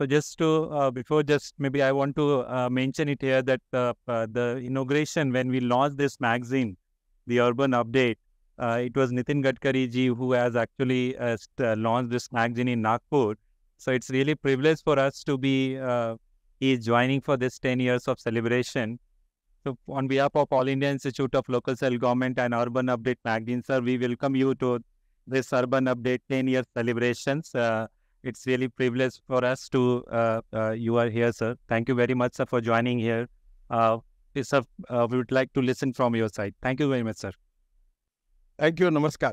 So just to before just maybe I want to mention it here that the inauguration when we launched this magazine, the Urban Update, it was Nitin Gadkari ji who has actually launched this magazine in Nagpur. So it's really privilege for us to be he is joining for this 10 years of celebration. So on behalf of All India Institute of Local Self-Government and Urban Update magazine, sir, we welcome you to this Urban Update 10 year celebrations. It's really privilege for us to you are here, sir. Thank you very much, sir, for joining here. Sir, we would like to listen from your side. Thank you very much, sir. Thank you. Namaskar.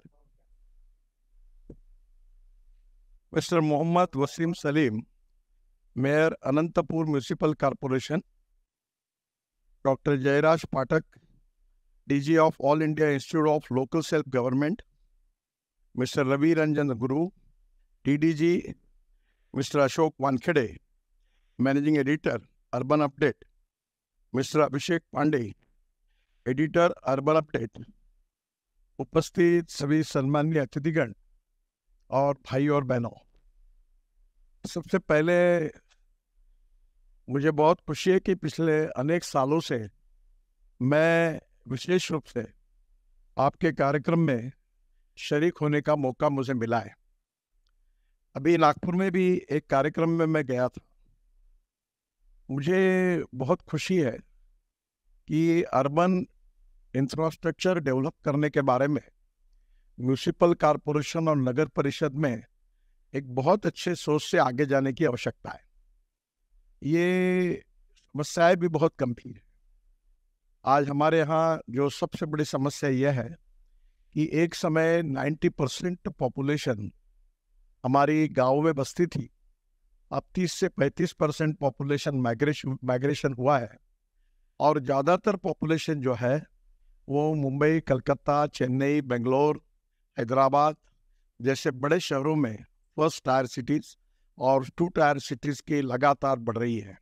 Mr. Mohammad Wasim Salim, Mayor Anantapur Municipal Corporation, Dr. Jairaj Pathak, DG of All India Institute of Local Self-Government, Mr. Ravi Ranjan Guru, DDG, Mr. Ashok Wankhede, Managing Editor, Urban Update, Mr. Abhishek Pandey, Editor, Urban Update, उपस्थित सभी सम्मानीय अतिथिगण और भाई और बहनों, सबसे पहले मुझे बहुत खुशी है कि पिछले अनेक सालों से मैं विशेष रूप से आपके कार्यक्रम में शरीक होने का मौका मुझे मिला है। अभी नागपुर में भी एक कार्यक्रम में मैं गया था। मुझे बहुत खुशी है कि अर्बन इंफ्रास्ट्रक्चर डेवलप करने के बारे में म्यूनिसिपल कॉरपोरेशन और नगर परिषद में एक बहुत अच्छे सोच से आगे जाने की आवश्यकता है। ये समस्याएं भी बहुत गंभीर है। आज हमारे यहाँ जो सबसे बड़ी समस्या यह है कि एक समय 90% पॉपुलेशन हमारी गाँव में बसती थी। अब 30 से 35% पॉपुलेशन माइग्रेशन हुआ है और ज़्यादातर पॉपुलेशन जो है वो मुंबई, कलकत्ता, चेन्नई, बेंगलोर, हैदराबाद जैसे बड़े शहरों में फर्स्ट टायर सिटीज़ और 2 टायर सिटीज़ की लगातार बढ़ रही है।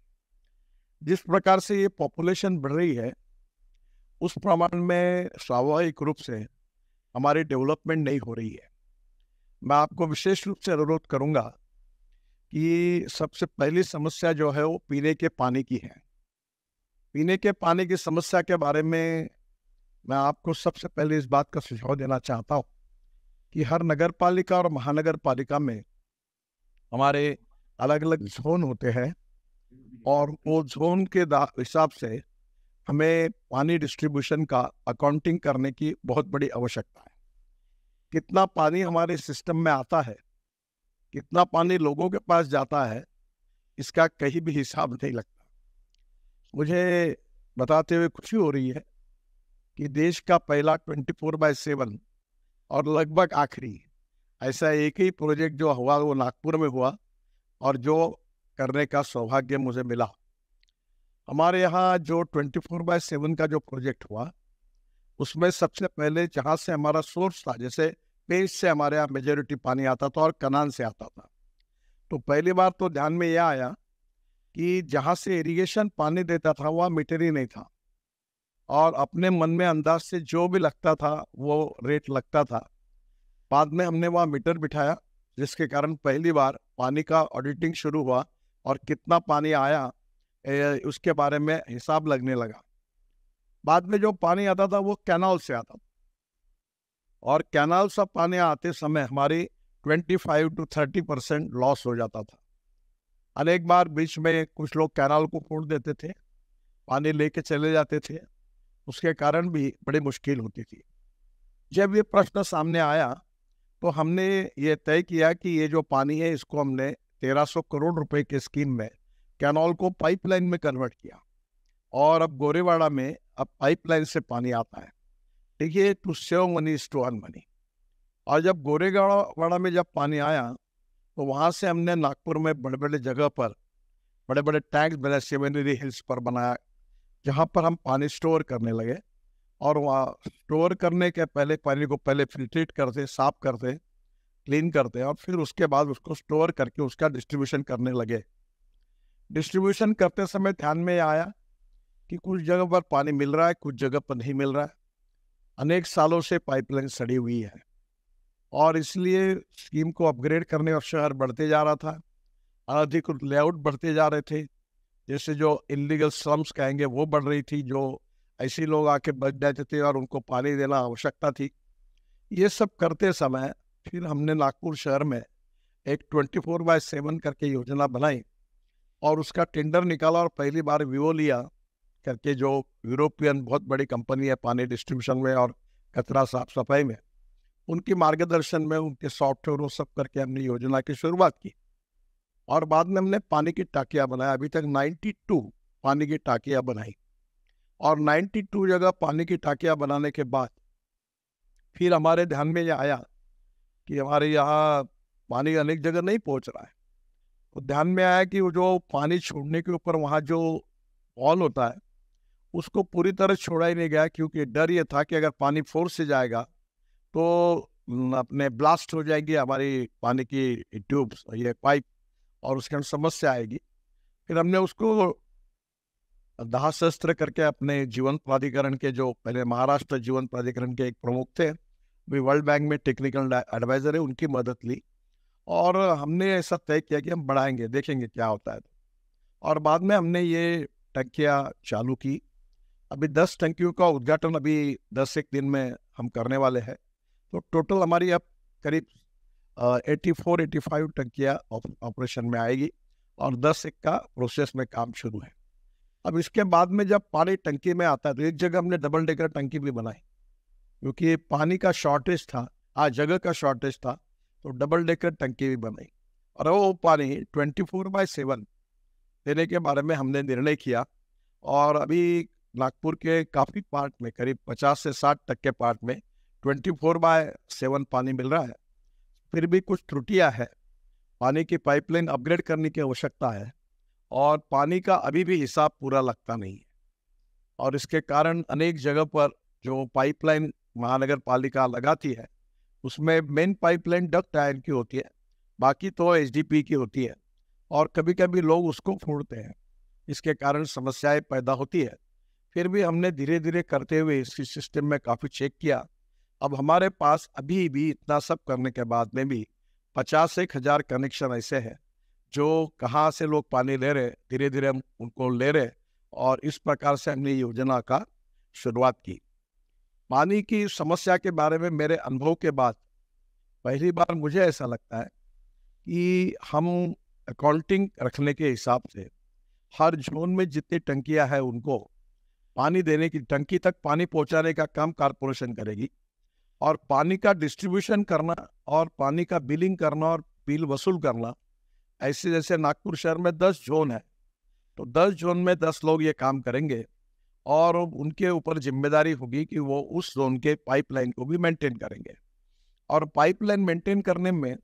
जिस प्रकार से ये पॉपुलेशन बढ़ रही है उस प्रमाण में स्वाभाविक रूप से हमारी डेवलपमेंट नहीं हो रही है। मैं आपको विशेष रूप से अनुरोध करूंगा कि सबसे पहली समस्या जो है वो पीने के पानी की है। पीने के पानी की समस्या के बारे में मैं आपको सबसे पहले इस बात का सुझाव देना चाहता हूँ कि हर नगर पालिका और महानगर पालिका में हमारे अलग अलग जोन होते हैं और वो जोन के हिसाब से हमें पानी डिस्ट्रीब्यूशन का अकाउंटिंग करने की बहुत बड़ी आवश्यकता है। कितना पानी हमारे सिस्टम में आता है, कितना पानी लोगों के पास जाता है, इसका कहीं भी हिसाब नहीं लगता। मुझे बताते हुए खुशी हो रही है कि देश का पहला 24/7 और लगभग आखिरी ऐसा एक ही प्रोजेक्ट जो हुआ वो नागपुर में हुआ और जो करने का सौभाग्य मुझे मिला। हमारे यहाँ जो 24/7 का जो प्रोजेक्ट हुआ उसमें सबसे पहले जहाँ से हमारा सोर्स था, जैसे पेज से हमारे यहाँ मेजॉरिटी पानी आता था और कनान से आता था, तो पहली बार तो ध्यान में यह आया कि जहाँ से इरिगेशन पानी देता था वह मीटर ही नहीं था और अपने मन में अंदाज से जो भी लगता था वो रेट लगता था। बाद में हमने वहाँ मीटर बिठाया जिसके कारण पहली बार पानी का ऑडिटिंग शुरू हुआ और कितना पानी आया उसके बारे में हिसाब लगने लगा। बाद में जो पानी आता था वो कैनाल से आता था और कैनाल से पानी आते समय हमारी 25 to 30% लॉस हो जाता था। अनेक बार बीच में कुछ लोग कैनाल को फोड़ देते थे, पानी लेके चले जाते थे, उसके कारण भी बड़ी मुश्किल होती थी। जब ये प्रश्न सामने आया तो हमने ये तय किया कि ये जो पानी है इसको हमने 1300 करोड़ रुपए के स्कीम में कैनाल को पाइपलाइन में कन्वर्ट किया और अब गोरेवाड़ा में अब पाइपलाइन से पानी आता है। देखिए, to save money is to earn money. और जब गोरेवाड़ा में जब पानी आया तो वहाँ से हमने नागपुर में बड़े बड़े जगह पर बड़े बड़े टैंक्स बनाए, सेवेनरी हिल्स पर बनाया, जहाँ पर हम पानी स्टोर करने लगे और वहाँ स्टोर करने के पहले पानी को पहले फिल्ट्रेट करते, साफ करते, क्लीन करते और फिर उसके बाद उसको स्टोर करके उसका डिस्ट्रीब्यूशन करने लगे। डिस्ट्रीब्यूशन करते समय ध्यान में आया कि कुछ जगह पर पानी मिल रहा है, कुछ जगह पर नहीं मिल रहा है। अनेक सालों से पाइपलाइन सड़ी हुई है और इसलिए स्कीम को अपग्रेड करने का शहर बढ़ते जा रहा था। अनधिकृत लेआउट बढ़ते जा रहे थे, जैसे जो इलीगल स्लम्स कहेंगे वो बढ़ रही थी, जो ऐसे लोग आके बच जाते थे और उनको पानी देना आवश्यकता थी। ये सब करते समय फिर हमने नागपुर शहर में एक 24/7 करके योजना बनाई और उसका टेंडर निकाला और पहली बार विओलिया करके, जो यूरोपियन बहुत बड़ी कंपनी है पानी डिस्ट्रीब्यूशन में और कचरा साफ सफाई में, उनकी मार्गदर्शन में, उनके सॉफ्टवेयर वो सब करके हमने योजना की शुरुआत की। और बाद में हमने पानी की टाकियाँ बनाई। अभी तक 92 पानी की टाकियाँ बनाई। और 92 जगह पानी की टाकियाँ बनाने के बाद फिर हमारे ध्यान में ये आया कि हमारे यहाँ पानी अनेक जगह नहीं पहुँच रहा है। तो ध्यान में आया कि वो जो पानी छोड़ने के ऊपर वहाँ जो वॉल होता है उसको पूरी तरह छोड़ा ही नहीं गया, क्योंकि डर ये था कि अगर पानी फोर्स से जाएगा तो अपने ब्लास्ट हो जाएगी हमारी पानी की ट्यूब्स, ये पाइप, और उसके अंदर समस्या आएगी। फिर हमने उसको दाह शस्त्र करके अपने जीवन प्राधिकरण के, जो पहले महाराष्ट्र जीवन प्राधिकरण के एक प्रमुख थे, भी वर्ल्ड बैंक में टेक्निकल एडवाइजर है, उनकी मदद ली और हमने ऐसा तय किया कि हम बढ़ाएंगे, देखेंगे क्या होता है। और बाद में हमने ये टंकियाँ चालू की। अभी 10 टंकियों का उद्घाटन अभी 10 एक दिन में हम करने वाले हैं। तो टोटल हमारी अब करीब 84-85 टंकियाँ ऑपरेशन में आएगी और 10 एक का प्रोसेस में काम शुरू है। अब इसके बाद में जब पानी टंकी में आता है तो एक जगह हमने डबल डेकर टंकी भी बनाई, क्योंकि पानी का शॉर्टेज था, जगह का शॉर्टेज था, तो डबल डेकर टंकी भी बनाई। और वो पानी 24/7 देने के बारे में हमने निर्णय किया। और अभी नागपुर के काफ़ी पार्ट में, करीब 50 से 60% पार्ट में 24/7 पानी मिल रहा है। फिर भी कुछ त्रुटियां है, पानी की पाइपलाइन अपग्रेड करने की आवश्यकता है और पानी का अभी भी हिसाब पूरा लगता नहीं है। और इसके कारण अनेक जगह पर जो पाइपलाइन महानगर पालिका लगाती है उसमें मेन पाइपलाइन डक्ट आयरन की होती है, बाकी तो एचडीपी की होती है, और कभी कभी लोग उसको फोड़ते हैं। इसके कारण समस्याएं पैदा होती है। फिर भी हमने धीरे धीरे करते हुए इस सिस्टम में काफ़ी चेक किया। अब हमारे पास अभी भी इतना सब करने के बाद में भी 50-1 हज़ार कनेक्शन ऐसे हैं जो कहाँ से लोग पानी ले रहे, धीरे धीरे हम उनको ले रहे, और इस प्रकार से हमने योजना का शुरुआत की। पानी की समस्या के बारे में मेरे अनुभव के बाद पहली बार मुझे ऐसा लगता है कि हम अकाउंटिंग रखने के हिसाब से हर जोन में जितनी टंकियां हैं उनको पानी देने की, टंकी तक पानी पहुंचाने का काम कारपोरेशन करेगी, और पानी का डिस्ट्रीब्यूशन करना और पानी का बिलिंग करना और बिल वसूल करना, ऐसे जैसे नागपुर शहर में 10 जोन है, तो 10 जोन में 10 लोग ये काम करेंगे और उनके ऊपर जिम्मेदारी होगी कि वो उस जोन के पाइपलाइन को भी मेंटेन करेंगे। और पाइपलाइन मेंटेन करने में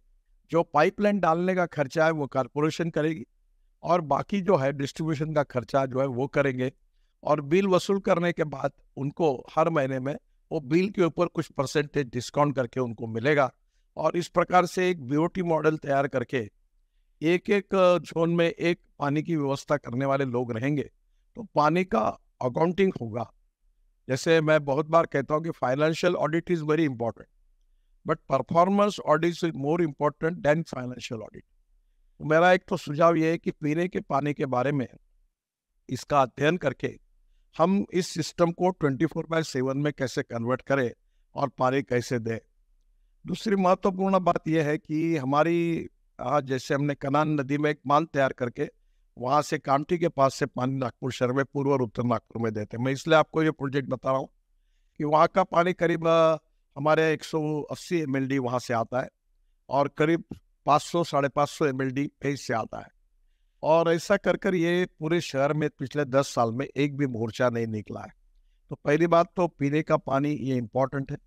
जो पाइपलाइन डालने का खर्चा है वो कारपोरेशन करेगी, और बाकी जो है डिस्ट्रीब्यूशन का खर्चा जो है वो करेंगे। और बिल वसूल करने के बाद उनको हर महीने में वो बिल के ऊपर कुछ परसेंटेज डिस्काउंट करके उनको मिलेगा। और इस प्रकार से एक बीओटी मॉडल तैयार करके एक एक जोन में एक पानी की व्यवस्था करने वाले लोग रहेंगे, तो पानी का अकाउंटिंग होगा। जैसे मैं बहुत बार कहता हूँ कि financial audit is very important, but performance audit is more important then financial audit. मेरा एक तो सुझाव ये है कि पीने के पानी के बारे में इसका अध्ययन करके हम इस सिस्टम को 24/7 में कैसे कन्वर्ट करें और पानी कैसे दें। दूसरी महत्वपूर्ण बात यह है कि हमारी आज जैसे हमने कनान नदी में एक बांध तैयार करके वहाँ से कामठी के पास से पानी नागपुर शहर में, पूर्व और उत्तर नागपुर में देते हैं। मैं इसलिए आपको ये प्रोजेक्ट बता रहा हूँ कि वहाँ का पानी करीब हमारे 180 MLD वहाँ से आता है और करीब 500-550 MLD पेज से आता है। और ऐसा कर कर ये पूरे शहर में पिछले 10 साल में एक भी मोर्चा नहीं निकला है। तो पहली बात तो पीने का पानी ये इम्पोर्टेंट है।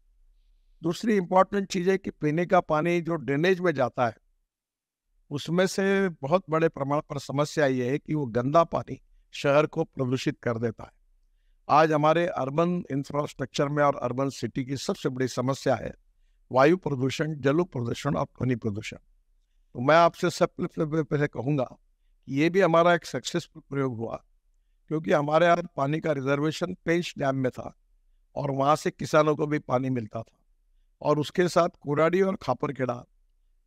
दूसरी इम्पोर्टेंट चीज़ है कि पीने का पानी जो ड्रेनेज में जाता है उसमें से बहुत बड़े प्रमाण पर समस्या ये है कि वो गंदा पानी शहर को प्रदूषित कर देता है। आज हमारे अर्बन इंफ्रास्ट्रक्चर में और अर्बन सिटी की सबसे बड़ी समस्या है वायु प्रदूषण, जल प्रदूषण और ध्वनि प्रदूषण। तो मैं आपसे सबसे पहले कहूँगा कि ये भी हमारा एक सक्सेसफुल प्रयोग हुआ, क्योंकि हमारे यहाँ पानी का रिजर्वेशन पेंच डैम में था और वहाँ से किसानों को भी पानी मिलता था। और उसके साथ कोराडी और खापरखेड़ा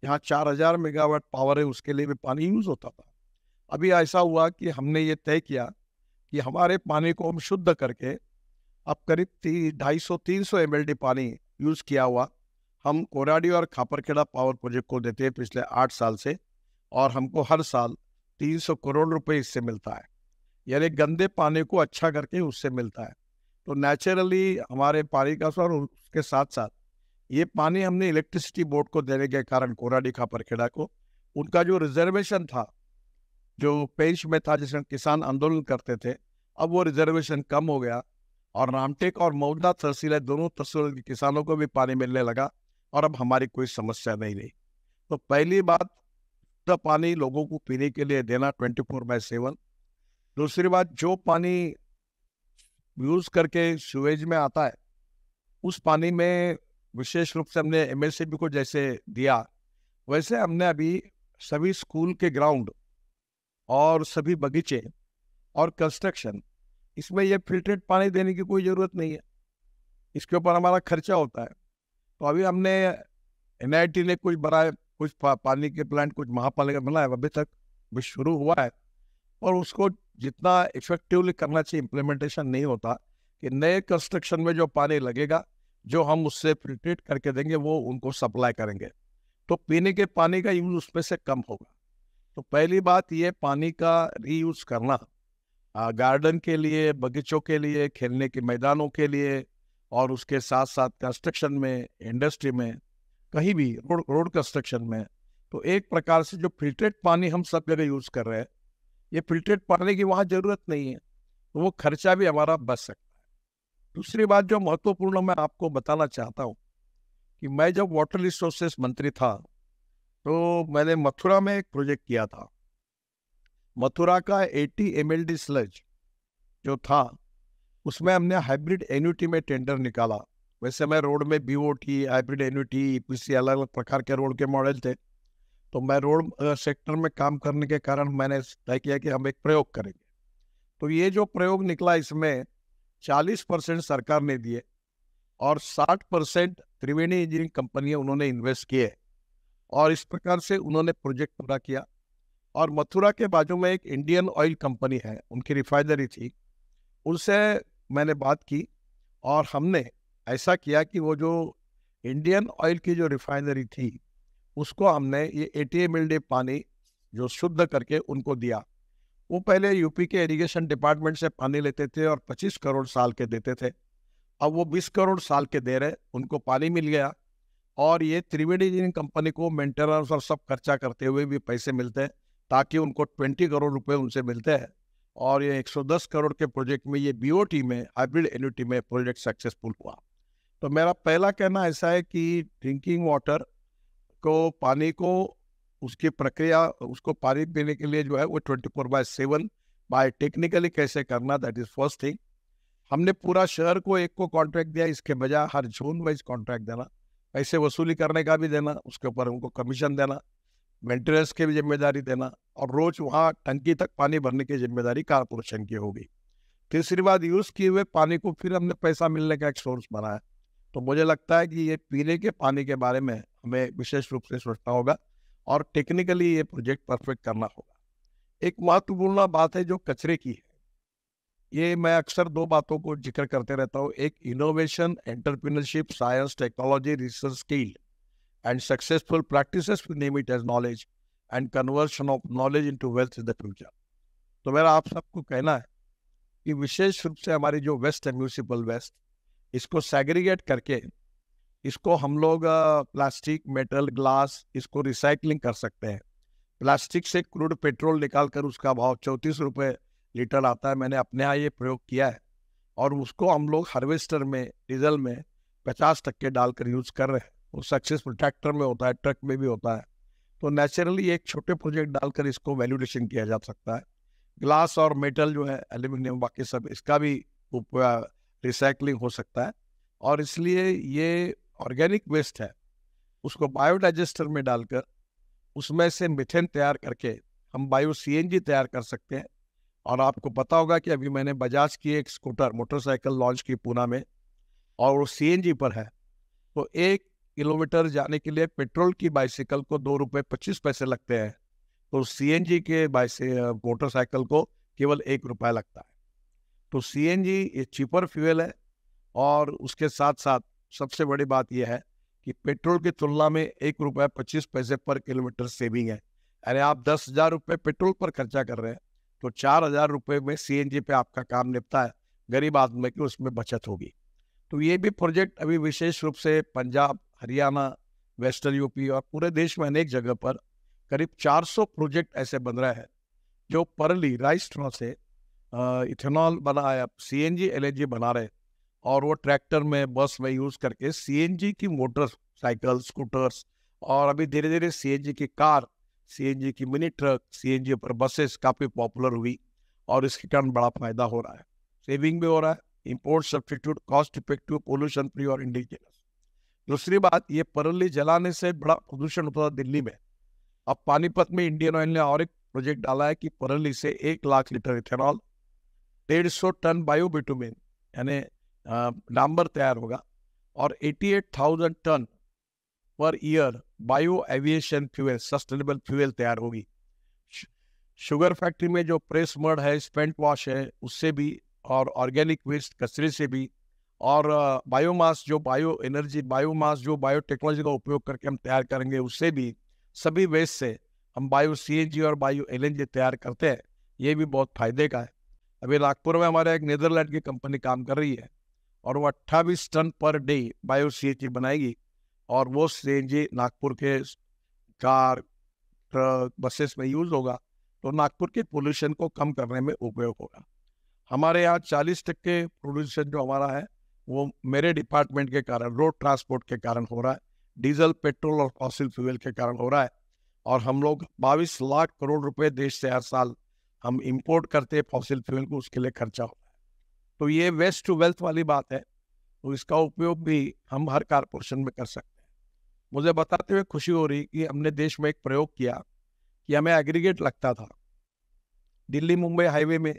यहाँ 4000 मेगावाट पावर है, उसके लिए भी पानी यूज होता था। अभी ऐसा हुआ कि हमने ये तय किया कि हमारे पानी को हम शुद्ध करके अब करीब 250-300 MLD पानी यूज किया हुआ हम कोराडी और खापरखेड़ा पावर प्रोजेक्ट को देते हैं पिछले 8 साल से, और हमको हर साल 300 करोड़ रुपए इससे मिलता है। यानी गंदे पानी को अच्छा करके उससे मिलता है। तो नेचुरली हमारे पानी का स्वर, उसके साथ साथ ये पानी हमने इलेक्ट्रिसिटी बोर्ड को देने के कारण कोराडी खापरखेड़ा को उनका जो रिजर्वेशन था, जो पेंच में था जिसमें किसान आंदोलन करते थे, अब वो रिजर्वेशन कम हो गया और रामटेक और मौदा तहसील है, दोनों तहसील के किसानों को भी पानी मिलने लगा और अब हमारी कोई समस्या नहीं रही। तो पहली बात, तो पानी लोगों को पीने के लिए देना 24/7। दूसरी बात, जो पानी यूज करके सीवेज में आता है उस पानी में विशेष रूप से हमने MSCB को जैसे दिया, वैसे हमने अभी सभी स्कूल के ग्राउंड और सभी बगीचे और कंस्ट्रक्शन, इसमें ये फिल्ट्रेट पानी देने की कोई ज़रूरत नहीं है, इसके ऊपर हमारा खर्चा होता है। तो अभी हमने NIT ने कुछ पानी के प्लांट कुछ महापालिका बनाया, अभी तक भी शुरू हुआ है, और उसको जितना इफेक्टिवली करना चाहिए इम्प्लीमेंटेशन नहीं होता कि नए कंस्ट्रक्शन में जो पानी लगेगा, जो हम उससे फिल्ट्रेट करके देंगे वो उनको सप्लाई करेंगे, तो पीने के पानी का यूज उसमें से कम होगा। तो पहली बात, ये पानी का रीयूज करना गार्डन के लिए, बगीचों के लिए, खेलने के मैदानों के लिए, और उसके साथ साथ कंस्ट्रक्शन में, इंडस्ट्री में, कहीं भी रोड कंस्ट्रक्शन में, तो एक प्रकार से जो फिल्ट्रेट पानी हम सब जगह यूज कर रहे हैं, ये फिल्ट्रेट पानी की वहाँ जरूरत नहीं है, तो वो खर्चा भी हमारा बच सकता है। दूसरी बात जो महत्वपूर्ण मैं आपको बताना चाहता हूँ कि मैं जब वाटर रिसोर्सेस मंत्री था तो मैंने मथुरा में एक प्रोजेक्ट किया था। मथुरा का 80 MLD स्लज जो था, उसमें हमने हाइब्रिड एन्युटी में टेंडर निकाला। वैसे मैं रोड में BOT, हाइब्रिड एन्युटी, EPC, अलग अलग प्रकार के रोड के मॉडल थे, तो मैं रोड सेक्टर में काम करने के कारण मैंने तय किया कि हम एक प्रयोग करेंगे। तो ये जो प्रयोग निकला, इसमें 40% सरकार ने दिए और 60% त्रिवेणी इंजीनियरिंग कंपनियां उन्होंने इन्वेस्ट किए, और इस प्रकार से उन्होंने प्रोजेक्ट पूरा किया। और मथुरा के बाजू में एक इंडियन ऑयल कंपनी है, उनकी रिफाइनरी थी, उनसे मैंने बात की और हमने ऐसा किया कि वो जो इंडियन ऑयल की जो रिफाइनरी थी उसको हमने ये 80 MLD पानी जो शुद्ध करके उनको दिया। वो पहले यूपी के इरिगेशन डिपार्टमेंट से पानी लेते थे और 25 करोड़ साल के देते थे, अब वो 20 करोड़ साल के दे रहे, उनको पानी मिल गया, और ये त्रिवेणी इंजीनियरिंग कंपनी को मेंटेनेंस और सब खर्चा करते हुए भी पैसे मिलते हैं, ताकि उनको 20 करोड़ रुपए उनसे मिलते हैं, और ये 110 करोड़ के प्रोजेक्ट में, ये BOT में, हाइब्रिड एन्युटी में प्रोजेक्ट सक्सेसफुल हुआ। तो मेरा पहला कहना ऐसा है कि ड्रिंकिंग वाटर को, पानी को, उसकी प्रक्रिया, उसको पानी पीने के लिए जो है वो 24/7 बाय टेक्निकली कैसे करना, दैट इज फर्स्ट थिंग। हमने पूरा शहर को एक को कॉन्ट्रैक्ट दिया, इसके बजाय हर जोन वाइज कॉन्ट्रैक्ट देना, पैसे वसूली करने का भी देना, उसके ऊपर उनको कमीशन देना, मेंटेनेंस की भी जिम्मेदारी देना, और रोज वहाँ टंकी तक पानी भरने की जिम्मेदारी कारपोरेशन की होगी। तीसरी बात, यूज किए हुए पानी को फिर हमने पैसा मिलने का एक सोर्स बनाया। तो मुझे लगता है कि ये पीने के पानी के बारे में हमें विशेष रूप से सोचना होगा और टेक्निकली ये प्रोजेक्ट परफेक्ट करना होगा। एक महत्वपूर्ण बात है जो कचरे की है, ये मैं अक्सर 2 बातों को जिक्र करते रहता हूँ, एक innovation, entrepreneurship, science, technology, research, skill and successful practices, we name it as knowledge, and conversion of knowledge into wealth in the future। तो मेरा आप सबको कहना है कि विशेष रूप से हमारी जो वेस्ट है, म्यूनिसिपल वेस्ट, इसको सेग्रीगेट करके इसको हम लोग प्लास्टिक, मेटल, ग्लास, इसको रिसाइकलिंग कर सकते हैं। प्लास्टिक से क्रूड पेट्रोल निकालकर उसका भाव 34 रुपये लीटर आता है, मैंने अपने यहाँ ये प्रयोग किया है, और उसको हम लोग हार्वेस्टर में, डीजल में 50% डालकर यूज कर रहे हैं। वो सक्सेसफुल ट्रैक्टर में होता है, ट्रक में भी होता है। तो नेचुरली एक छोटे प्रोजेक्ट डालकर इसको वैल्यूडेशन किया जा सकता है। ग्लास और मेटल जो है, एल्यूमिनियम, बाकी सब, इसका भी रिसाइकलिंग हो सकता है, और इसलिए ये ऑर्गेनिक वेस्ट है, उसको बायोडाइजेस्टर में डालकर उसमें से मीथेन तैयार करके हम बायो CNG तैयार कर सकते हैं। और आपको पता होगा कि अभी मैंने बजाज की एक स्कूटर, मोटरसाइकिल लॉन्च की पूना में, और वो CNG पर है। तो एक किलोमीटर जाने के लिए पेट्रोल की बाइसिकल को 2 रुपये 25 पैसे लगते हैं, तो सीएनजी के मोटरसाइकिल को केवल 1 रुपया लगता है। तो सीएनजी ये चीपर फ्यूल है, और उसके साथ साथ सबसे बड़ी बात यह है कि पेट्रोल की तुलना में 1 रुपया 25 पैसे पर किलोमीटर सेविंग है। यानी आप 10,000 रुपये पेट्रोल पर खर्चा कर रहे हैं, तो 4,000 रुपये में सीएनजी पे आपका काम निपटा है। गरीब आदमी की उसमें बचत होगी। तो ये भी प्रोजेक्ट अभी विशेष रूप से पंजाब, हरियाणा, वेस्टर्न यूपी और पूरे देश में अनेक जगह पर करीब 400 प्रोजेक्ट ऐसे बन रहे हैं जो परली राइस स्ट्रॉ से इथेनॉल बनाया, सीएनजी एलएनजी बना रहे, और वो ट्रैक्टर में, बस में यूज करके सीएनजी की मोटरसाइकिल, स्कूटर्स, और अभी धीरे धीरे सीएनजी की कार, सीएनजी की मिनी ट्रक, सीएनजी पर बसेस काफी पॉपुलर हुई, और इसके कारण बड़ा फायदा हो रहा है। सेविंग भी हो रहा है, import substitute, cost effective, pollution free और इंडिजिनस। दूसरी बात, ये परली जलाने से बड़ा प्रदूषण होता था दिल्ली में। अब पानीपत में इंडियन ऑयल ने और एक प्रोजेक्ट डाला है कि परली से 1 lakh litre ethanol, 150 ton biobitumen यानी डांबर तैयार होगा, और 88,000 ton per year bio aviation fuel, sustainable fuel तैयार होगी। शुगर फैक्ट्री में जो प्रेस मड है, स्पेंट वॉश है, उससे भी, और ऑर्गेनिक वेस्ट कचरे से भी, और बायोमास जो बायो एनर्जी, बायोमास जो बायोटेक्नोलॉजी का उपयोग करके हम तैयार करेंगे, उससे भी, सभी वेस्ट से हम बायो सीएनजी और बायो एलएनजी तैयार करते हैं। ये भी बहुत फायदे का है। अभी नागपुर में हमारे एक नीदरलैंड की कंपनी काम कर रही है, और वो 28 ton per day bio CNG बनाएगी, और वो सीएनजी नागपुर के कार, ट्रक, बसेस में यूज होगा, तो नागपुर के पोल्यूशन को कम करने में उपयोग होगा। हमारे यहाँ 40% पोल्यूशन जो हमारा है वो मेरे डिपार्टमेंट के कारण, रोड ट्रांसपोर्ट के कारण हो रहा है, डीजल, पेट्रोल और फॉसिल फ्यूल के कारण हो रहा है। और हम लोग 22 लाख करोड़ रुपए देश से हर साल हम इंपोर्ट करते हैं फॉसिल फ्यूल को, उसके लिए खर्चा होता है। तो ये वेस्ट टू वेल्थ वाली बात है, तो इसका उपयोग भी हम हर कारपोरेशन में कर सकते हैं। मुझे बताते हुए खुशी हो रही कि हमने देश में एक प्रयोग किया कि हमें एग्रीगेट लगता था दिल्ली मुंबई हाईवे में,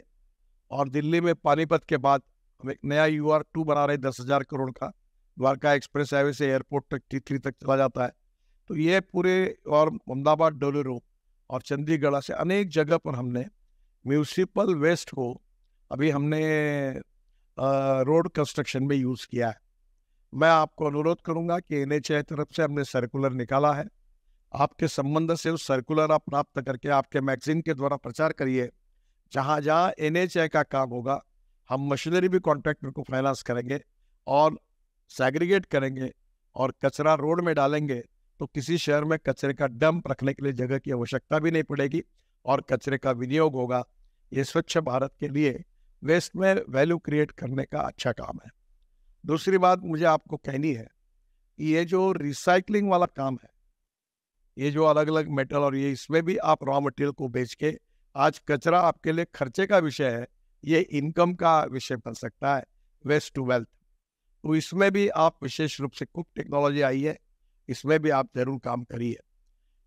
और दिल्ली में पानीपत के बाद हम एक नया UR2 बना रहे 10,000 करोड़ का, द्वारका एक्सप्रेस हाईवे से एयरपोर्ट तक, T3 तक चला जाता है। तो ये पूरे, और अहमदाबाद, डोलेरो और चंडीगढ़ से अनेक जगह पर हमने म्यूनिसिपल वेस्ट को अभी हमने रोड कंस्ट्रक्शन में यूज किया है। मैं आपको अनुरोध करूंगा कि NHAI तरफ से हमने सर्कुलर निकाला है, आपके संबंध से उस सर्कुलर आप प्राप्त करके आपके मैगजीन के द्वारा प्रचार करिए। जहाँ जहाँ NHAI का काम होगा, हम मशीनरी भी कॉन्ट्रैक्टर को फाइनेंस करेंगे और सेग्रीगेट करेंगे, और कचरा रोड में डालेंगे, तो किसी शहर में कचरे का डंप रखने के लिए जगह की आवश्यकता भी नहीं पड़ेगी, और कचरे का विनियोग होगा। ये स्वच्छ भारत के लिए वेस्ट में वैल्यू क्रिएट करने का अच्छा काम है। दूसरी बात मुझे आपको कहनी है, ये जो रिसाइकलिंग वाला काम है, ये जो अलग अलग मेटल और ये, इसमें भी आप रॉ मटेरियल को बेच के, आज कचरा आपके लिए खर्चे का विषय है, ये इनकम का विषय बन सकता है, वेस्ट टू वेल्थ। तो इसमें भी आप विशेष रूप से कुक टेक्नोलॉजी आई है, इसमें भी आप जरूर काम करिए।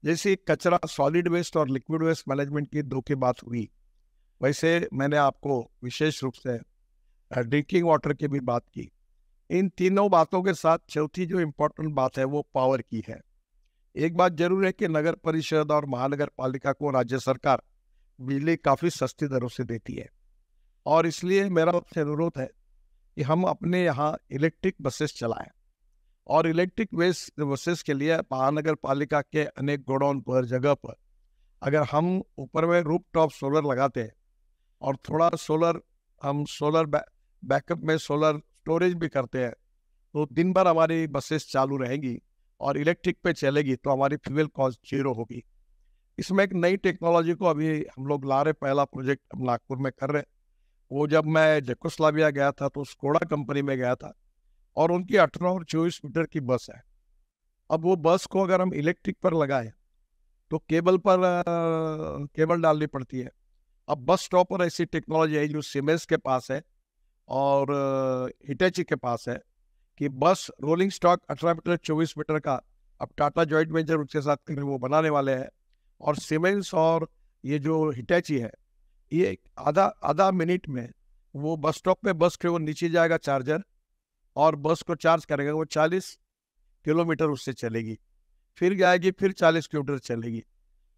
जैसे कचरा, सॉलिड वेस्ट और लिक्विड वेस्ट मैनेजमेंट की दो की बात हुई, वैसे मैंने आपको विशेष रूप से ड्रिंकिंग वाटर की भी बात की। इन तीनों बातों के साथ चौथी जो इम्पोर्टेंट बात है वो पावर की है। एक बात जरूर है कि नगर परिषद और महानगर पालिका को राज्य सरकार बिजली काफी सस्ती दरों से देती है, और इसलिए मेरा आपसे अनुरोध है कि हम अपने यहाँ इलेक्ट्रिक बसेस चलाएं, और इलेक्ट्रिक बसेस के लिए महानगर पालिका के अनेक गोडाउन पर, जगह पर अगर हम ऊपर में रूफटॉप सोलर लगाते हैं, और थोड़ा सोलर, हम सोलर बैकअप में सोलर स्टोरेज भी करते हैं, तो दिन भर हमारी बसेस चालू रहेंगी और इलेक्ट्रिक पे चलेगी, तो हमारी फ्यूल कॉस्ट 0 होगी। इसमें एक नई टेक्नोलॉजी को अभी हम लोग ला रहे, पहला प्रोजेक्ट हम नागपुर में कर रहे। वो जब मैं जेकोस्लाविया गया था तो स्कोडा कंपनी में गया था, और उनकी 18 और 24 मीटर की बस है। अब वो बस को अगर हम इलेक्ट्रिक पर लगाए तो केबल पर केबल डालनी पड़ती है। अब बस स्टॉप पर ऐसी टेक्नोलॉजी है जो सीमेंस के पास है और हिटैची के पास है कि बस रोलिंग स्टॉक 18 मीटर 24 मीटर का अब टाटा जॉइंट वेंचर उसके साथ वो बनाने वाले हैं, और सीमेंस और ये जो हिटैची है, ये आधा मिनट में वो बस स्टॉप पे बस के वो नीचे जाएगा चार्जर, और बस को चार्ज करेगा। वो 40 किलोमीटर उससे चलेगी, फिर जाएगी, फिर 40 किलोमीटर चलेगी।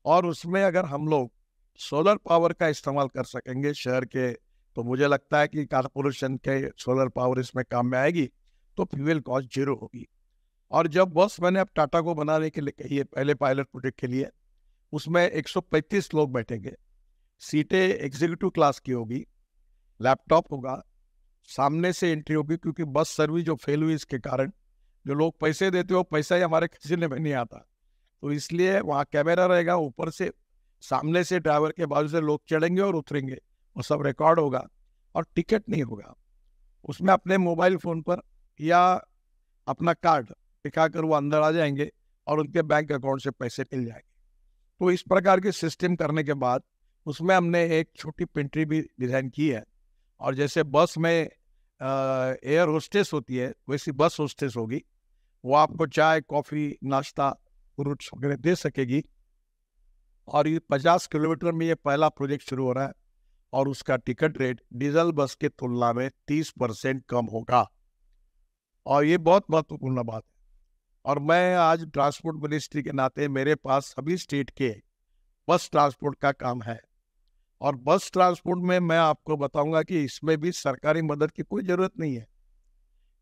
और उसमें अगर हम लोग सोलर पावर का इस्तेमाल कर सकेंगे शहर के, तो मुझे लगता है कि कारपोरेशन के सोलर पावर इसमें काम में आएगी, तो फ्यूल कॉस्ट जीरो होगी। और जब बस मैंने अब टाटा को बनाने के लिए कही है पहले पायलट प्रोजेक्ट के लिए, उसमें 135 लोग बैठेंगे, सीटें एग्जीक्यूटिव क्लास की होगी, लैपटॉप होगा, सामने से एंट्री होगी, क्योंकि बस सर्विस जो फेल हुई इसके कारण जो लोग पैसे देते हो पैसा ही हमारे खींचने में नहीं आता, तो इसलिए वहाँ कैमरा रहेगा, ऊपर से सामने से ड्राइवर के बाजू से लोग चढ़ेंगे और उतरेंगे, वो सब रिकॉर्ड होगा। और टिकट नहीं होगा, उसमें अपने मोबाइल फोन पर या अपना कार्ड दिखाकर वो अंदर आ जाएंगे और उनके बैंक अकाउंट से पैसे मिल जाएंगे। तो इस प्रकार के सिस्टम करने के बाद उसमें हमने एक छोटी पेंट्री भी डिजाइन की है, और जैसे बस में एयर होस्टेस होती है वैसी बस होस्टेस होगी, वो आपको चाय कॉफी नाश्ता फ्रूट्स वगैरह दे सकेगी। और ये 50 किलोमीटर में ये पहला प्रोजेक्ट शुरू हो रहा है, और उसका टिकट रेट डीजल बस के तुलना में 30% कम होगा, और ये बहुत महत्वपूर्ण बात है। और मैं आज ट्रांसपोर्ट मिनिस्ट्री के नाते मेरे पास सभी स्टेट के बस ट्रांसपोर्ट का काम है, और बस ट्रांसपोर्ट में मैं आपको बताऊंगा कि इसमें भी सरकारी मदद की कोई जरूरत नहीं है।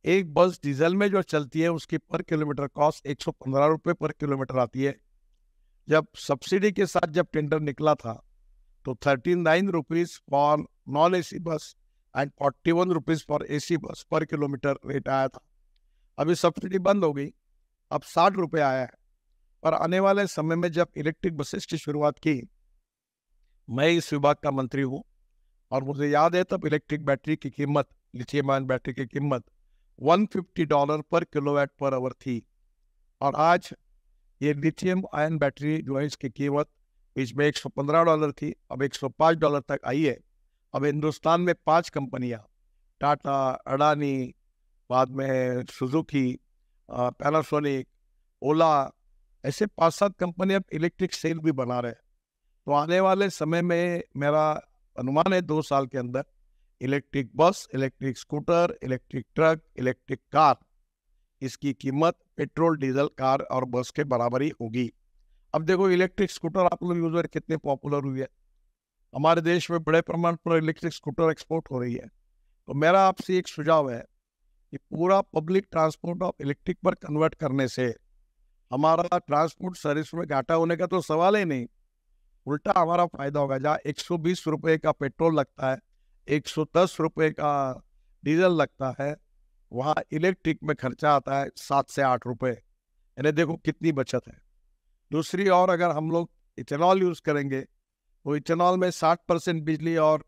एक बस डीजल में जो चलती है उसकी पर किलोमीटर कॉस्ट 115 रुपये पर किलोमीटर आती है। जब सब्सिडी के साथ जब टेंडर निकला था तो 39 rupees for non AC bus and 41 rupees for AC bus पर किलोमीटर रेट आया था। अभी सब्सिडी बंद हो गई, अब 60 रुपये आया है। पर आने वाले समय में जब इलेक्ट्रिक बसेस की शुरुआत की, मैं इस विभाग का मंत्री हूँ, और मुझे याद है तब इलेक्ट्रिक बैटरी की कीमत, लिथियम आयन बैटरी की कीमत $150 पर किलोवाट पर आवर थी, और आज ये लिथियम आयन बैटरी जो है इसकी कीमत बीच में $115 थी, अब $105 तक आई है। अब हिंदुस्तान में 5 कंपनियां, टाटा, अडानी, बाद में सुजुकी, पैनासोनिक, ओला, ऐसे 5-7 कंपनी अब इलेक्ट्रिक सेल भी बना रहे हैं। तो आने वाले समय में मेरा अनुमान है 2 साल के अंदर electric bus, electric scooter, electric truck, electric car, इसकी कीमत पेट्रोल डीजल कार और बस के बराबर ही होगी। अब देखो इलेक्ट्रिक स्कूटर आप लोग यूजर कितने पॉपुलर हुई है, हमारे देश में बड़े प्रमाण पर इलेक्ट्रिक स्कूटर एक्सपोर्ट हो रही है। तो मेरा आपसे एक सुझाव है कि पूरा पब्लिक ट्रांसपोर्ट ऑफ इलेक्ट्रिक पर कन्वर्ट करने से हमारा ट्रांसपोर्ट सर्विस में घाटा होने का तो सवाल ही नहीं, उल्टा हमारा फायदा होगा। जहाँ 120 रुपये का पेट्रोल लगता है, 110 रुपये का डीजल लगता है, वहाँ इलेक्ट्रिक में खर्चा आता है 7 से 8 रुपये। यानी देखो कितनी बचत है। दूसरी और अगर हम लोग इथेनॉल यूज़ करेंगे तो इथेनॉल में 60% बिजली और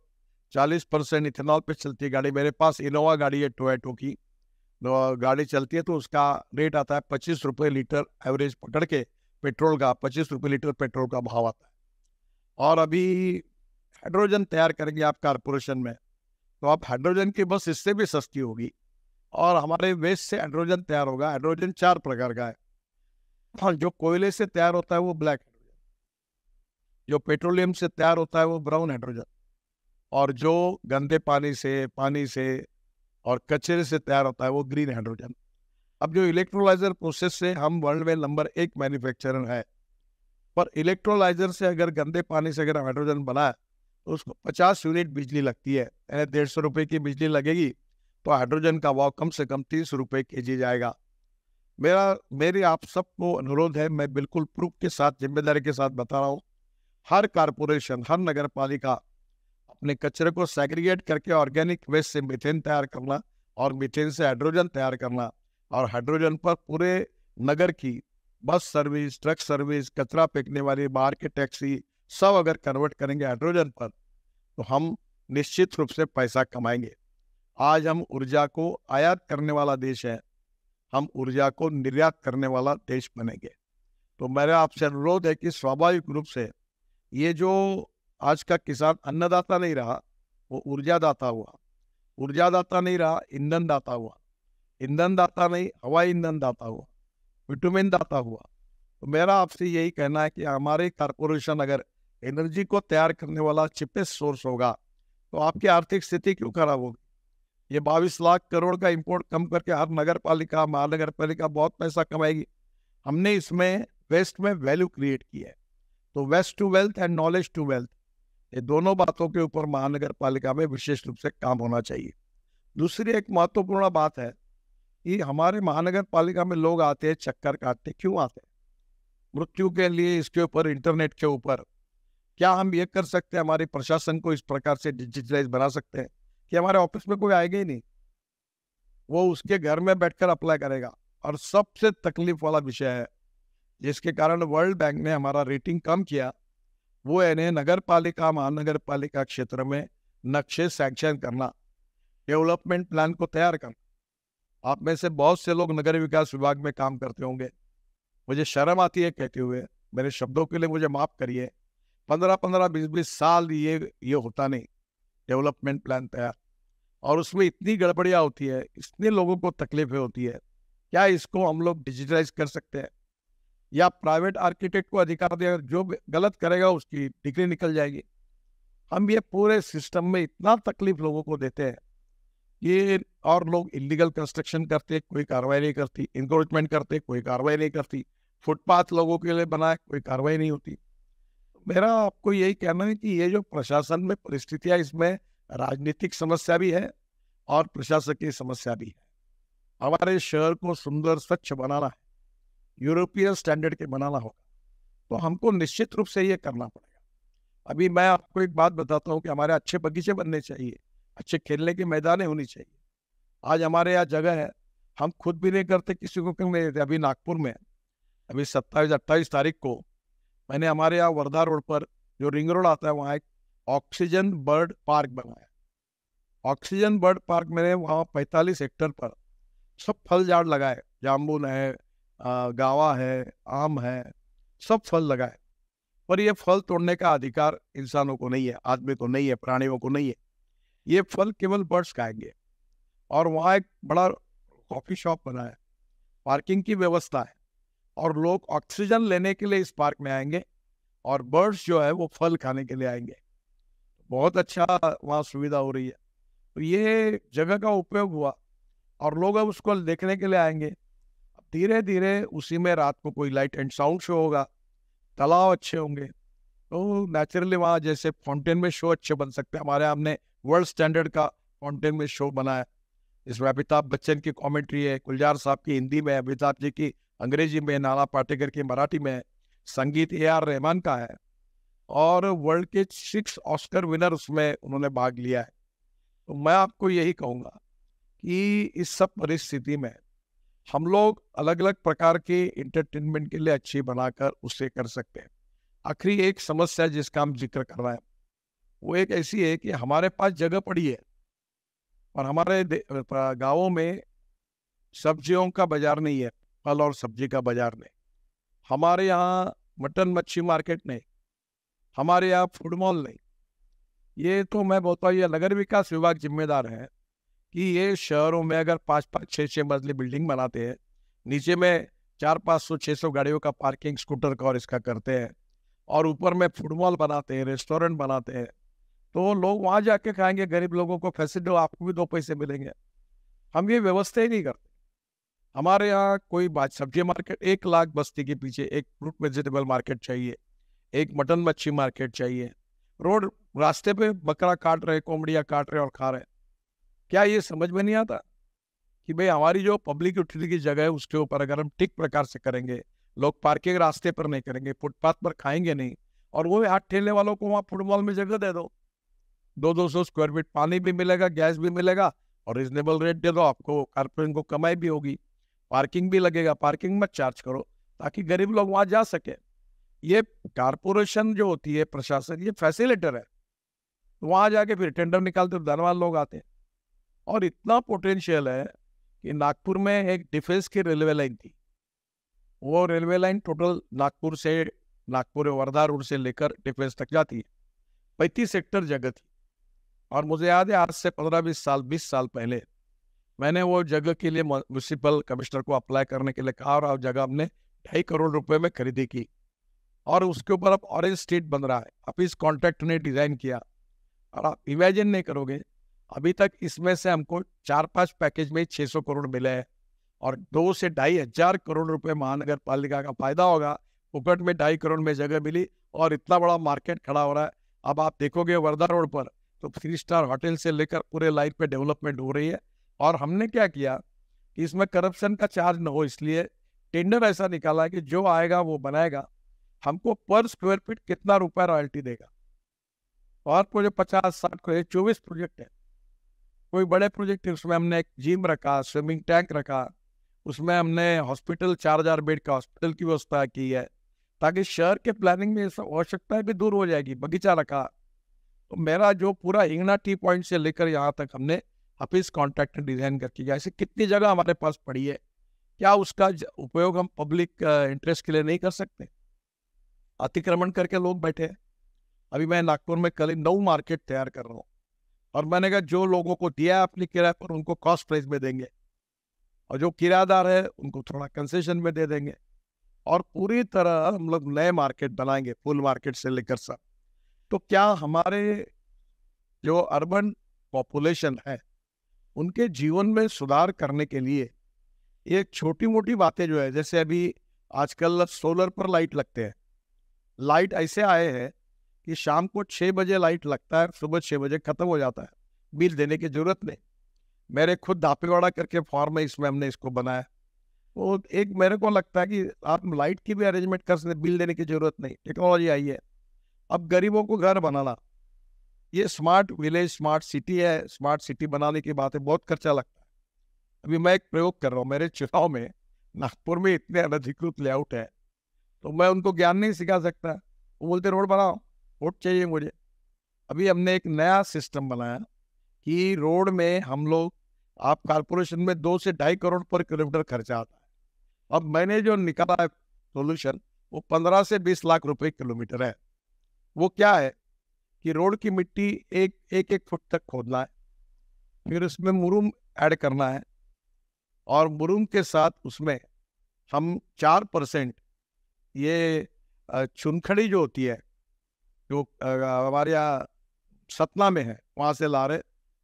40% इथेनॉल पे चलती है गाड़ी। मेरे पास इनोवा गाड़ी है टोयोटो की, गाड़ी चलती है तो उसका रेट आता है 25 रुपये लीटर, एवरेज पकड़ के पेट्रोल का 25 रुपये लीटर पेट्रोल का भाव आता है। और अभी हाइड्रोजन तैयार करेंगे आप कारपोरेशन में, तो आप हाइड्रोजन की बस इससे भी सस्ती होगी, और हमारे वेस्ट से हाइड्रोजन तैयार होगा। हाइड्रोजन 4 प्रकार का है, जो कोयले से तैयार होता है वो ब्लैक हाइड्रोजन, जो पेट्रोलियम से तैयार होता है वो ब्राउन हाइड्रोजन, और जो गंदे पानी से और कचरे से तैयार होता है वो ग्रीन हाइड्रोजन। अब जो इलेक्ट्रोलाइजर प्रोसेस से हम वर्ल्ड में नंबर 1 मैन्युफैक्चरर है, पर इलेक्ट्रोलाइजर से अगर गंदे पानी से अगर हाइड्रोजन बना तो उसको 50 यूनिट बिजली लगती है, यानी 150 रुपये की बिजली लगेगी, तो हाइड्रोजन का भाव कम से कम 30 रुपये kg जाएगा। मेरी आप सबको अनुरोध है, मैं बिल्कुल प्रूफ के साथ, जिम्मेदारी के साथ बता रहा हूँ, हर कारपोरेशन, हर नगर पालिका अपने कचरे को सेग्रीगेट करके ऑर्गेनिक वेस्ट से मीथेन तैयार करना, और मीथेन से हाइड्रोजन तैयार करना, और हाइड्रोजन पर पूरे नगर की बस सर्विस, ट्रक सर्विस, कचरा फेंकने वाली, बाहर के टैक्सी, सब अगर कन्वर्ट करेंगे हाइड्रोजन पर, तो हम निश्चित रूप से पैसा कमाएंगे। आज हम ऊर्जा को आयात करने वाला देश है, हम ऊर्जा को निर्यात करने वाला देश बनेंगे। तो मेरा आपसे अनुरोध है कि स्वाभाविक रूप से ये जो आज का किसान अन्नदाता नहीं रहा, वो ऊर्जादाता हुआ, ऊर्जादाता नहीं रहा, ईंधन दाता हुआ, ईंधन दाता नहीं, हवाई ईंधन दाता हुआ, विटामिन दाता हुआ। तो मेरा आपसे यही कहना है कि हमारे कारपोरेशन अगर एनर्जी को तैयार करने वाला चिपेस्ट सोर्स होगा, तो आपकी आर्थिक स्थिति क्यों खराब होगी। ये 22 लाख करोड़ का इंपोर्ट कम करके हर नगर पालिका महानगर पालिका बहुत पैसा कमाएगी। हमने इसमें वेस्ट में वैल्यू क्रिएट की है। तो waste to wealth and knowledge to wealth, ये दोनों बातों के ऊपर महानगर पालिका में विशेष रूप से काम होना चाहिए। दूसरी एक महत्वपूर्ण बात है कि हमारे महानगर पालिका में लोग आते हैं चक्कर काटते, क्यों आते हैं? मृत्यु के लिए, इसके ऊपर, इंटरनेट के ऊपर। क्या हम ये कर सकते हैं, हमारे प्रशासन को इस प्रकार से डिजिटलाइज बना सकते हैं कि हमारे ऑफिस में कोई आएगा ही नहीं, वो उसके घर में बैठकर अप्लाई करेगा। और सबसे तकलीफ वाला विषय है जिसके कारण वर्ल्ड बैंक ने हमारा रेटिंग कम किया, वो है नगर पालिका महानगर पालिका क्षेत्र में नक्शे सैंक्शन करना, डेवलपमेंट प्लान को तैयार करना। आप में से बहुत से लोग नगर विकास विभाग में काम करते होंगे, मुझे शर्म आती है कहते हुए, मेरे शब्दों के लिए मुझे माफ करिए। 15-15, 20-20 साल ये होता नहीं डेवलपमेंट प्लान तैयार, और उसमें इतनी गड़बड़ियाँ होती है, इतने लोगों को तकलीफें होती है। क्या इसको हम लोग डिजिटलाइज कर सकते हैं, या प्राइवेट आर्किटेक्ट को अधिकार दिया, जो गलत करेगा उसकी डिग्री निकल जाएगी? हम ये पूरे सिस्टम में इतना तकलीफ लोगों को देते हैं ये, और लोग इलीगल कंस्ट्रक्शन करते, कोई कार्रवाई नहीं करती, इंक्रोचमेंट करते, कोई कार्रवाई नहीं करती, फुटपाथ लोगों के लिए बनाए, कोई कार्रवाई नहीं होती। मेरा आपको यही कहना है कि ये जो प्रशासन में परिस्थितियां, इसमें राजनीतिक समस्या भी है और प्रशासकीय समस्या भी है। हमारे शहर को सुंदर स्वच्छ बनाना है, यूरोपियन स्टैंडर्ड के बनाना होगा, तो हमको निश्चित रूप से ये करना पड़ेगा। अभी मैं आपको एक बात बताता हूँ कि हमारे अच्छे बगीचे बनने चाहिए, अच्छे खेलने की मैदानें होनी चाहिए। आज हमारे यहाँ जगह है, हम खुद भी नहीं करते, किसी को करने देते। अभी नागपुर में अभी 27-28 तारीख को मैंने हमारे यहाँ वर्धा रोड पर जो रिंग रोड आता है, वहाँ एक ऑक्सीजन बर्ड पार्क बनाया। ऑक्सीजन बर्ड पार्क मैंने वहाँ 45 हेक्टेयर पर सब फल झाड़ लगाए, जामुन है, गावा है, आम है, सब फल लगाए। पर ये फल तोड़ने का अधिकार इंसानों को नहीं है, आदमी को नहीं है, प्राणियों को नहीं है। ये फल केवल बर्ड्स खाएंगे। और वहाँ एक बड़ा कॉफी शॉप बना है, पार्किंग की व्यवस्था है, और लोग ऑक्सीजन लेने के लिए इस पार्क में आएंगे और बर्ड्स जो है वो फल खाने के लिए आएंगे। बहुत अच्छा वहाँ सुविधा हो रही है। तो ये जगह का उपयोग हुआ और लोग अब उसको देखने के लिए आएंगे। धीरे धीरे उसी में रात को कोई लाइट एंड साउंड शो होगा, तालाब अच्छे होंगे, तो नेचुरली वहाँ जैसे फाउंटेन में शो अच्छे बन सकते हैं। हमारे यहाँ हमने वर्ल्ड स्टैंडर्ड का फाउंटेन में शो बनाया, इसमें अमिताभ बच्चन की कॉमेंट्री है, गुलजार साहब की हिंदी में, अमिताभ जी की अंग्रेजी में, नाना पाटेकर की मराठी में, संगीत AR रहमान का है, और वर्ल्ड के 6 ऑस्कर विनर उसमें उन्होंने भाग लिया है। तो मैं आपको यही कहूँगा कि इस सब परिस्थिति में हम लोग अलग अलग प्रकार के इंटरटेनमेंट के लिए अच्छी बनाकर उससे कर सकते हैं। आखिरी एक समस्या जिसका हम जिक्र कर रहे हैं वो एक ऐसी है कि हमारे पास जगह पड़ी है और हमारे गाँवों में सब्जियों का बाजार नहीं है, फल और सब्जी का बाजार नहीं। हमारे यहाँ मटन मच्छी मार्केट नहीं, हमारे यहाँ फूड मॉल नहीं। ये तो मैं बोलता हूँ ये नगर विकास विभाग जिम्मेदार है कि ये शहरों में अगर 5-5, 6-6 मंजिली बिल्डिंग बनाते हैं, नीचे में 400-500-600 गाड़ियों का पार्किंग, स्कूटर का और इसका करते हैं, और ऊपर में फूड मॉल बनाते हैं, रेस्टोरेंट बनाते हैं, तो लोग वहाँ जाके खाएंगे, गरीब लोगों को फैसिलिटी, आपको भी 2 पैसे मिलेंगे। हम ये व्यवस्था ही नहीं करते। हमारे यहाँ कोई सब्जी मार्केट, 1 लाख बस्ती के पीछे एक फ्रूट वेजिटेबल मार्केट चाहिए, एक मटन मच्छी मार्केट चाहिए। रोड रास्ते पे बकरा काट रहे, कोमड़िया काट रहे और खा रहे। क्या ये समझ में नहीं आता कि भाई हमारी जो पब्लिक यूटिलिटी की जगह है उसके ऊपर अगर हम ठीक प्रकार से करेंगे, लोग पार्किंग रास्ते पर नहीं करेंगे, फुटपाथ पर खाएंगे नहीं, और वो हाथ ठेलने वालों को वहाँ फूड मॉल में जगह दे दो, 200-200 स्क्वायर फीट पानी भी मिलेगा, गैस भी मिलेगा, और रिजनेबल रेट दे दो, आपको कारपोरेशन को कमाई भी होगी, पार्किंग भी लगेगा, पार्किंग मत चार्ज करो ताकि गरीब लोग वहां जा सके। ये कारपोरेशन जो होती है, प्रशासन, ये फैसिलिटेटर है। वहां जाके फिर टेंडर निकालते, धनवान लोग आते हैं। और इतना पोटेंशियल है कि नागपुर में एक डिफेंस की रेलवे लाइन थी, वो railway line total Nagpur Wardha road से लेकर डिफेंस तक जाती है, 35 हेक्टेयर जगह थी। और मुझे याद है आज से 15-20 साल 20 साल पहले मैंने वो जगह के लिए म्यूनिसिपल कमिश्नर को अप्लाई करने के लिए कहा, और जगह हमने 2.5 करोड़ रुपए में खरीदी की, और उसके ऊपर अब ऑरेंज स्ट्रीट बन रहा है। अब इस कॉन्ट्रैक्ट ने डिजाइन किया, और आप इमेजिन नहीं करोगे अभी तक इसमें से हमको 4-5 पैकेज में 600 करोड़ मिले हैं और 2 से 2,500 करोड़ रुपए महानगर पालिका का फायदा होगा। फुकट में 2.5 करोड़ में जगह मिली और इतना बड़ा मार्केट खड़ा हो रहा है। अब आप देखोगे वर्धा रोड पर तो 3 स्टार होटल से लेकर पूरे लाइन पे डेवलपमेंट हो रही है। और हमने क्या किया कि इसमें करप्शन का चार्ज न हो, इसलिए टेंडर ऐसा निकाला है कि जो आएगा वो बनाएगा, हमको पर स्क्वायर फीट कितना रुपया रॉयल्टी देगा। और प्रोजेक्ट 50-60 को 24 प्रोजेक्ट है, कोई बड़े प्रोजेक्ट है। उसमें हमने एक जिम रखा, स्विमिंग टैंक रखा, उसमें हमने हॉस्पिटल 4,000 बेड का हॉस्पिटल की व्यवस्था की है ताकि शहर के प्लानिंग में आवश्यकता भी दूर हो जाएगी। बगीचा रखा। तो मेरा जो पूरा हिंगना टी पॉइंट से लेकर यहाँ तक हमने ऑफिस कॉन्ट्रैक्टर डिजाइन करके किया। ऐसे कितनी जगह हमारे पास पड़ी है, क्या उसका उपयोग हम पब्लिक इंटरेस्ट के लिए नहीं कर सकते? अतिक्रमण करके लोग बैठे हैं। अभी मैं नागपुर में कल 9 मार्केट तैयार कर रहा हूँ और मैंने कहा जो लोगों को दिया है अपनी किराए पर उनको कॉस्ट प्राइस में देंगे और जो किराएदार है उनको थोड़ा कंसेशन में दे देंगे और पूरी तरह हम लोग नए मार्केट बनाएंगे, फुल मार्केट से लेकर सब। तो क्या हमारे जो अर्बन पॉपुलेशन है उनके जीवन में सुधार करने के लिए ये छोटी मोटी बातें जो है, जैसे अभी आजकल सोलर पर लाइट लगते हैं, लाइट ऐसे आए हैं कि शाम को 6 बजे लाइट लगता है, सुबह 6 बजे खत्म हो जाता है, बिल देने की जरूरत नहीं। मेरे खुद दापेवाड़ा करके फॉर्म है, इसमें हमने इसको बनाया। तो एक मेरे को लगता है कि आप लाइट की भी अरेंजमेंट कर सकते, बिल देने की जरूरत नहीं, टेक्नोलॉजी आई है। अब गरीबों को घर बनाना, ये स्मार्ट विलेज स्मार्ट सिटी है, स्मार्ट सिटी बनाने की बात है, बहुत खर्चा लगता है। अभी मैं एक प्रयोग कर रहा हूँ, मेरे चुनाव में नागपुर में इतने अनधिकृत लेआउट है तो मैं उनको ज्ञान नहीं सिखा सकता। वो बोलते रोड बनाओ, वोट चाहिए मुझे। अभी हमने एक नया सिस्टम बनाया कि रोड में हम लोग, आप कारपोरेशन में 2 से 2.5 करोड़ पर किलोमीटर खर्चा आता है। अब मैंने जो निकाला है सोल्यूशन, वो 15 से 20 लाख रुपए किलोमीटर है। वो क्या है कि रोड की मिट्टी एक फुट तक खोदना है, फिर उसमें मुरुम ऐड करना है और मुरुम के साथ उसमें हम 4% ये चुनखड़ी जो होती है, जो हमारे यहाँ सतना में है वहाँ से ला रहे,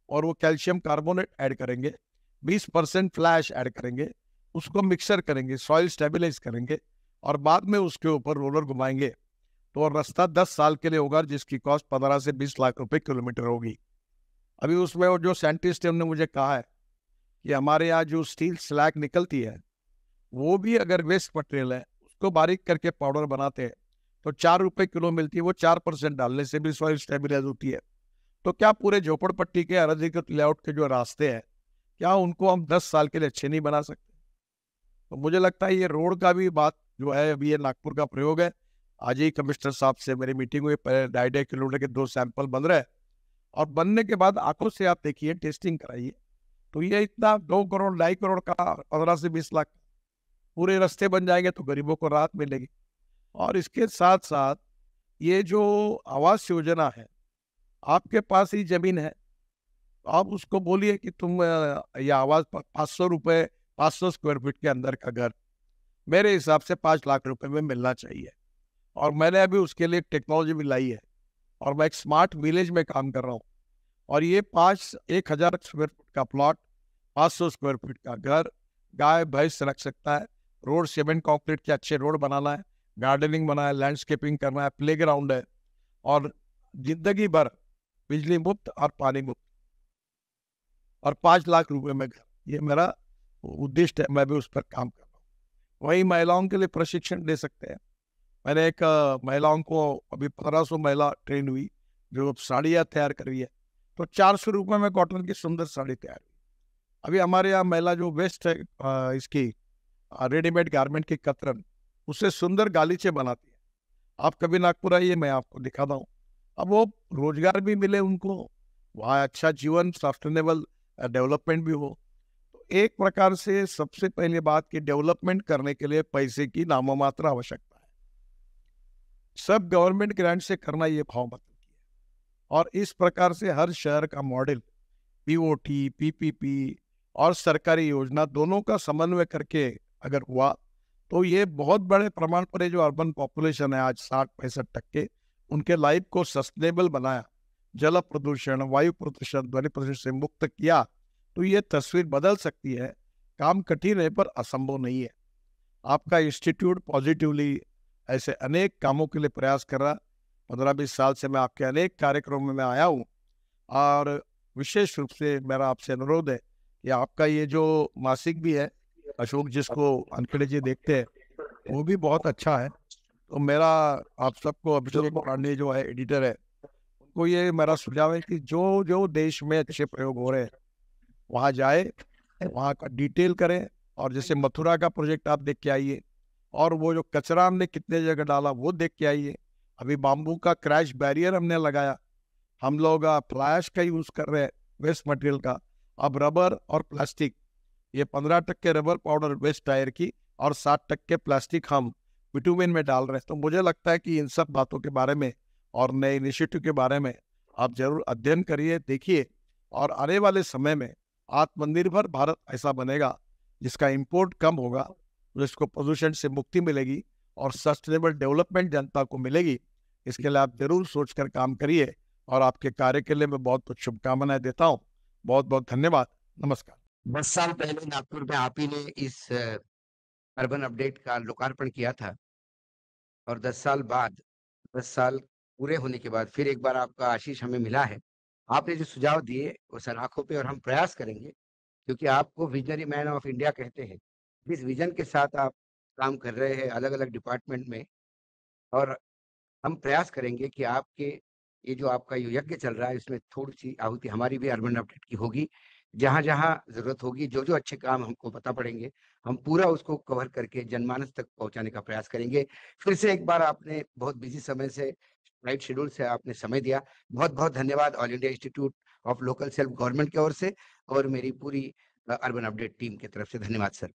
और वो कैल्शियम कार्बोनेट ऐड करेंगे, 20% फ्लैश ऐड करेंगे, उसको मिक्सर करेंगे, सॉइल स्टेबलाइज करेंगे और बाद में उसके ऊपर रोलर घुमाएंगे तो रास्ता 10 साल के लिए होगा, जिसकी कॉस्ट 15 से 20 लाख रुपए किलोमीटर होगी। अभी उसमें वो जो साइंटिस्ट है उन्होंने मुझे कहा है कि हमारे यहाँ जो स्टील स्लैग निकलती है वो भी अगर वेस्ट मटेरियल है उसको बारीक करके पाउडर बनाते हैं तो 4 रुपए किलो मिलती है। वो 4% डालने से भी सॉइल स्टेबलाइज होती है। तो क्या पूरे झोपड़पट्टी के अनधिकृत लेआउट के जो रास्ते हैं, क्या उनको हम 10 साल के लिए अच्छे नहीं बना सकते? तो मुझे लगता है ये रोड का भी बात जो है, अभी ये नागपुर का प्रयोग है। आज ही कमिश्नर साहब से मेरी मीटिंग हुई, 2.5 किलोमीटर के 2 सैंपल बन रहे हैं और बनने के बाद आंखों से आप देखिए, टेस्टिंग कराइए, तो ये इतना 2 करोड़ 2.5 करोड़ का 15 से 20 लाख पूरे रास्ते बन जाएंगे तो गरीबों को राहत मिलेगी। और इसके साथ साथ ये जो आवास योजना है, आपके पास ही जमीन है, आप उसको बोलिए कि तुम ये आवास 500 रुपए 500 स्क्वायर फीट के अंदर का घर मेरे हिसाब से 5 लाख रुपए में मिलना चाहिए। और मैंने अभी उसके लिए टेक्नोलॉजी भी लाई है और मैं एक स्मार्ट विलेज में काम कर रहा हूँ। और ये 1,000 स्क्वायर फीट का प्लॉट, 500 स्क्वायर फीट का घर, गाय भैंस रख सकता है, रोड सीमेंट कॉन्क्रीट के अच्छे रोड बनाना है, गार्डनिंग बनाना है, लैंडस्केपिंग करना है, प्लेग्राउंड है और जिंदगी भर बिजली मुफ्त और पानी मुफ्त और 5 लाख रुपए में घर। ये मेरा उद्देश्य है, मैं भी उस पर काम कर रहा हूँ। वही महिलाओं के लिए प्रशिक्षण दे सकते हैं। मैंने एक महिलाओं को अभी 1500 महिला ट्रेन हुई जो साड़ियाँ तैयार करी है, तो 400 रुपये में कॉटन की सुंदर साड़ी तैयार हुई। अभी हमारे यहाँ महिला जो वेस्ट है इसकी रेडीमेड गारमेंट की कतरन, उससे सुंदर गालीचे बनाती है। आप कभी नागपुर आइए, मैं आपको दिखाता हूँ। अब वो रोजगार भी मिले उनको, वहाँ अच्छा जीवन सस्टेनेबल डेवलपमेंट भी हो। तो एक प्रकार से सबसे पहले बात की डेवलपमेंट करने के लिए पैसे की नाममात्र आवश्यकता है। सब गवर्नमेंट ग्रांट से करना ये भाव मतलब की है। और इस प्रकार से हर शहर का मॉडल पीओटी, पीपीपी और सरकारी योजना दोनों का समन्वय करके अगर हुआ तो ये बहुत बड़े प्रमाण पर जो अर्बन पॉपुलेशन है आज 60-65%, उनके लाइफ को सस्टेनेबल बनाया जल प्रदूषण, वायु प्रदूषण, ध्वनि प्रदूषण से मुक्त किया तो ये तस्वीर बदल सकती है। काम कठिन है पर असंभव नहीं है। आपका इंस्टीट्यूट पॉजिटिवली ऐसे अनेक कामों के लिए प्रयास कर रहा। 15-20 साल से मैं आपके अनेक कार्यक्रमों में आया हूँ और विशेष रूप से मेरा आपसे अनुरोध है कि आपका ये जो मासिक भी है, अशोक जिसको वानखेड़े जी देखते हैं, वो भी बहुत अच्छा है। तो मेरा आप सबको, अभिषेक पांडे जो है एडिटर है, उनको ये मेरा सुझाव है कि जो जो देश में अच्छे प्रयोग हो रहे हैं वहाँ जाए, वहाँ का डिटेल करें। और जैसे मथुरा का प्रोजेक्ट आप देख के आइए, और वो जो कचरा हमने कितने जगह डाला वो देख के आइए। अभी बाम्बू का क्रैश बैरियर हमने लगाया, हम लोग फ्लैश का यूज कर रहे हैं वेस्ट मटेरियल का। अब रबर और प्लास्टिक, ये 15% रबर पाउडर वेस्ट टायर की और 60% प्लास्टिक हम बिटुमेन में डाल रहे हैं। तो मुझे लगता है कि इन सब बातों के बारे में और नए इनिशिएटिव के बारे में आप जरूर अध्ययन करिए, देखिए। और आने वाले समय में आत्मनिर्भर भारत ऐसा बनेगा जिसका इंपोर्ट कम होगा, जिसको प्रदूषण से मुक्ति मिलेगी और सस्टेनेबल डेवलपमेंट जनता को मिलेगी। इसके लिए आप जरूर सोचकर काम करिए और आपके कार्य के लिए मैं बहुत बहुत शुभकामनाएं देता हूँ। बहुत बहुत धन्यवाद। नमस्कार। 10 साल पहले नागपुर में आप ही ने इस अर्बन अपडेट का लोकार्पण किया था और 10 साल बाद, 10 साल पूरे होने के बाद फिर एक बार आपका आशीष हमें मिला है। आपने जो सुझाव दिए वो सराखों पे, और हम प्रयास करेंगे, क्योंकि आपको विजनरी मैन ऑफ इंडिया कहते हैं। जिस विजन के साथ आप काम कर रहे हैं अलग-अलग डिपार्टमेंट में, और हम प्रयास करेंगे कि आपके ये जो आपका यो यज्ञ चल रहा है इसमें थोड़ी-सी आहुति हमारी भी अर्बन अपडेट की होगी। जहाँ-जहाँ ज़रूरत होगी, जो-जो अच्छे काम हमको पता पड़ेंगे, हम पूरा उसको कवर करके जनमानस तक पहुँचाने का प्रयास करेंगे। फिर से एक बार आपने बहुत बिज़ी समय से, टाइट शेड्यूल से आपने समय दिया। बहुत-बहुत धन्यवाद all India institute of local self government की ओर से और मेरी पूरी अर्बन अपडेट टीम की तरफ से। धन्यवाद सर।